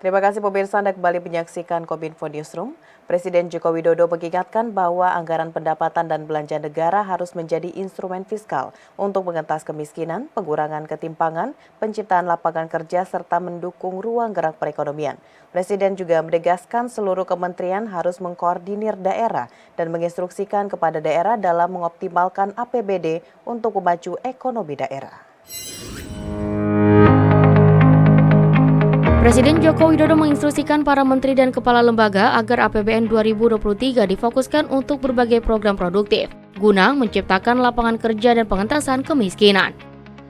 Terima kasih pemirsa, Anda kembali menyaksikan Kominfo Newsroom. Presiden Joko Widodo mengingatkan bahwa anggaran pendapatan dan belanja negara harus menjadi instrumen fiskal untuk mengentas kemiskinan, pengurangan ketimpangan, penciptaan lapangan kerja, serta mendukung ruang gerak perekonomian. Presiden juga menegaskan seluruh kementerian harus mengkoordinir daerah dan menginstruksikan kepada daerah dalam mengoptimalkan APBD untuk memacu ekonomi daerah. Presiden Joko Widodo menginstruksikan para menteri dan kepala lembaga agar APBN 2023 difokuskan untuk berbagai program produktif, guna menciptakan lapangan kerja dan pengentasan kemiskinan.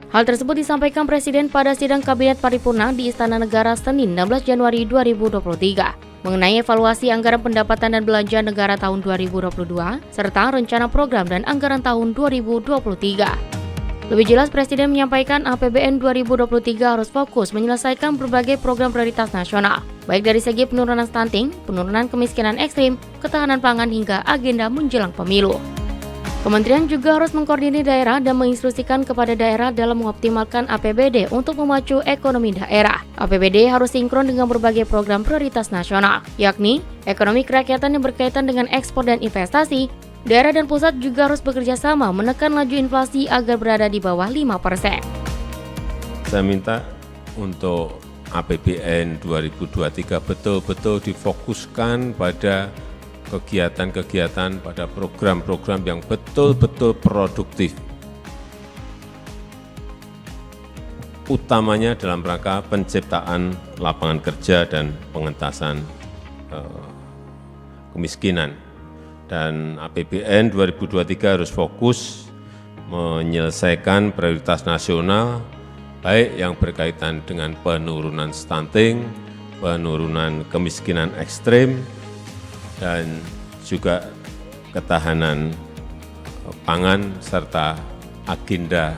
Hal tersebut disampaikan Presiden pada sidang Kabinet Paripurna di Istana Negara Senin 16 Januari 2023 mengenai evaluasi anggaran pendapatan dan belanja negara tahun 2022 serta rencana program dan anggaran tahun 2023. Lebih jelas, Presiden menyampaikan APBN 2023 harus fokus menyelesaikan berbagai program prioritas nasional, baik dari segi penurunan stunting, penurunan kemiskinan ekstrim, ketahanan pangan hingga agenda menjelang pemilu. Kementerian juga harus mengkoordinir daerah dan menginstruksikan kepada daerah dalam mengoptimalkan APBD untuk memacu ekonomi daerah. APBD harus sinkron dengan berbagai program prioritas nasional, yakni ekonomi kerakyatan yang berkaitan dengan ekspor dan investasi. Daerah dan pusat juga harus bekerja sama menekan laju inflasi agar berada di bawah 5%. Saya minta untuk APBN 2023 betul-betul difokuskan pada kegiatan-kegiatan, pada program-program yang betul-betul produktif. Utamanya dalam rangka penciptaan lapangan kerja dan pengentasan kemiskinan. Dan APBN 2023 harus fokus menyelesaikan prioritas nasional, baik yang berkaitan dengan penurunan stunting, penurunan kemiskinan ekstrim, dan juga ketahanan pangan serta agenda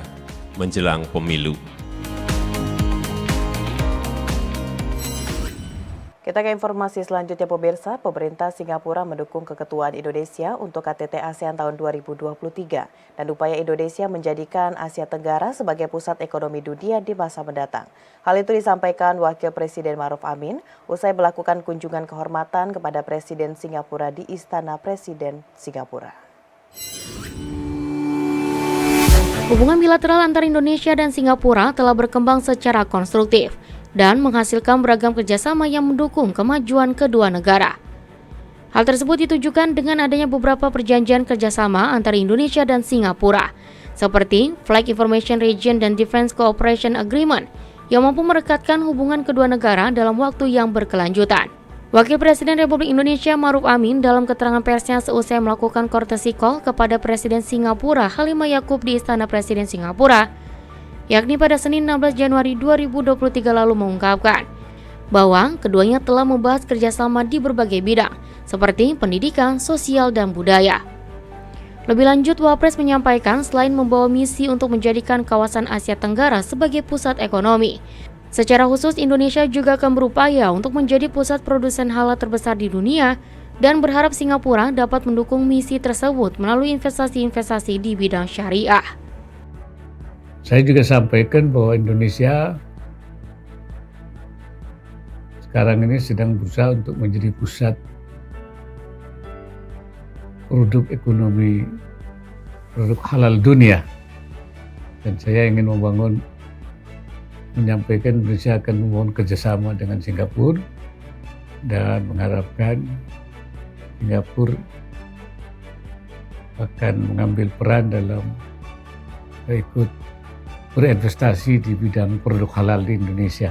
menjelang pemilu. Kita ke informasi selanjutnya pemirsa, pemerintah Singapura mendukung keketuaan Indonesia untuk KTT ASEAN tahun 2023 dan upaya Indonesia menjadikan Asia Tenggara sebagai pusat ekonomi dunia di masa mendatang. Hal itu disampaikan Wakil Presiden Ma'ruf Amin usai melakukan kunjungan kehormatan kepada Presiden Singapura di Istana Presiden Singapura. Hubungan bilateral antara Indonesia dan Singapura telah berkembang secara konstruktif dan menghasilkan beragam kerjasama yang mendukung kemajuan kedua negara. Hal tersebut ditujukan dengan adanya beberapa perjanjian kerjasama antara Indonesia dan Singapura, seperti Flag Information Region dan Defense Cooperation Agreement, yang mampu merekatkan hubungan kedua negara dalam waktu yang berkelanjutan. Wakil Presiden Republik Indonesia Ma'ruf Amin dalam keterangan persnya seusai melakukan courtesy call kepada Presiden Singapura Halimah Yacob di Istana Presiden Singapura, yakni pada Senin 16 Januari 2023 lalu mengungkapkan bahwa keduanya telah membahas kerjasama di berbagai bidang seperti pendidikan, sosial, dan budaya. Lebih lanjut, Wapres menyampaikan selain membawa misi untuk menjadikan kawasan Asia Tenggara sebagai pusat ekonomi, secara khusus Indonesia juga akan berupaya untuk menjadi pusat produsen halal terbesar di dunia dan berharap Singapura dapat mendukung misi tersebut melalui investasi-investasi di bidang syariah. Saya juga sampaikan bahwa Indonesia sekarang ini sedang berusaha untuk menjadi pusat produk ekonomi, produk halal dunia. Dan saya ingin menyampaikan Indonesia akan membangun kerjasama dengan Singapura dan mengharapkan Singapura akan mengambil peran dalam ikut berinvestasi di bidang produk halal di Indonesia.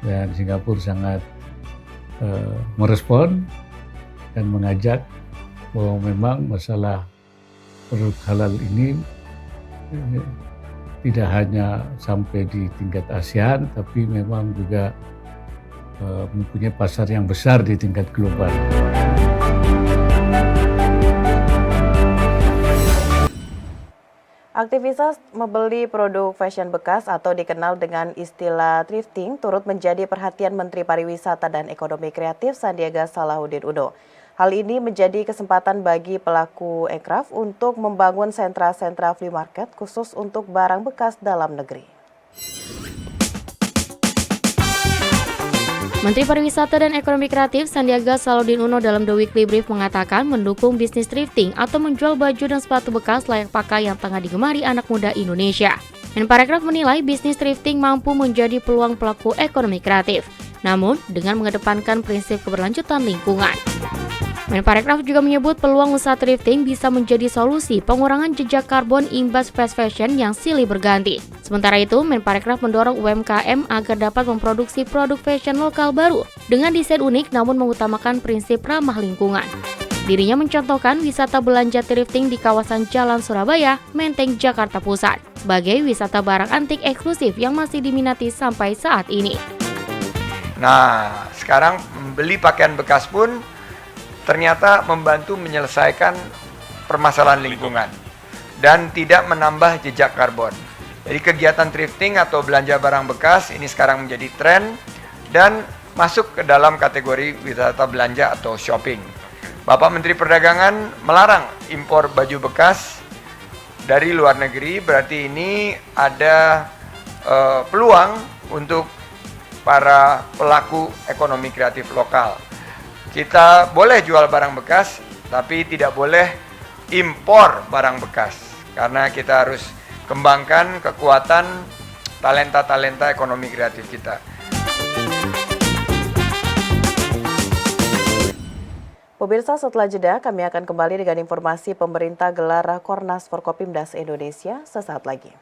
Dan Singapura sangat merespon dan mengajak bahwa memang masalah produk halal ini tidak hanya sampai di tingkat ASEAN, tapi memang juga mempunyai pasar yang besar di tingkat global. Aktivitas membeli produk fashion bekas atau dikenal dengan istilah thrifting turut menjadi perhatian Menteri Pariwisata dan Ekonomi Kreatif Sandiaga Salahuddin Uno. Hal ini menjadi kesempatan bagi pelaku ekraf untuk membangun sentra-sentra flea market khusus untuk barang bekas dalam negeri. Menteri Pariwisata dan Ekonomi Kreatif Sandiaga Salahuddin Uno dalam The Weekly Brief mengatakan mendukung bisnis thrifting atau menjual baju dan sepatu bekas layak pakai yang tengah digemari anak muda Indonesia. Menparekraf menilai bisnis thrifting mampu menjadi peluang pelaku ekonomi kreatif, namun dengan mengedepankan prinsip keberlanjutan lingkungan. Menparekraf juga menyebut peluang usaha thrifting bisa menjadi solusi pengurangan jejak karbon imbas fast fashion yang silih berganti. Sementara itu, Menparekraf mendorong UMKM agar dapat memproduksi produk fashion lokal baru dengan desain unik namun mengutamakan prinsip ramah lingkungan. Dirinya mencontohkan wisata belanja thrifting di kawasan Jalan Surabaya, Menteng, Jakarta Pusat sebagai wisata barang antik eksklusif yang masih diminati sampai saat ini. Nah, sekarang membeli pakaian bekas pun ternyata membantu menyelesaikan permasalahan lingkungan dan tidak menambah jejak karbon. Jadi kegiatan thrifting atau belanja barang bekas ini sekarang menjadi tren dan masuk ke dalam kategori wisata belanja atau shopping. Bapak Menteri Perdagangan melarang impor baju bekas dari luar negeri, berarti ini ada peluang untuk para pelaku ekonomi kreatif lokal. Kita boleh jual barang bekas, tapi tidak boleh impor barang bekas. Karena kita harus kembangkan kekuatan talenta-talenta ekonomi kreatif kita. Pemirsa, setelah jeda kami akan kembali dengan informasi pemerintah gelar Rakornas Forkopimdas Indonesia sesaat lagi.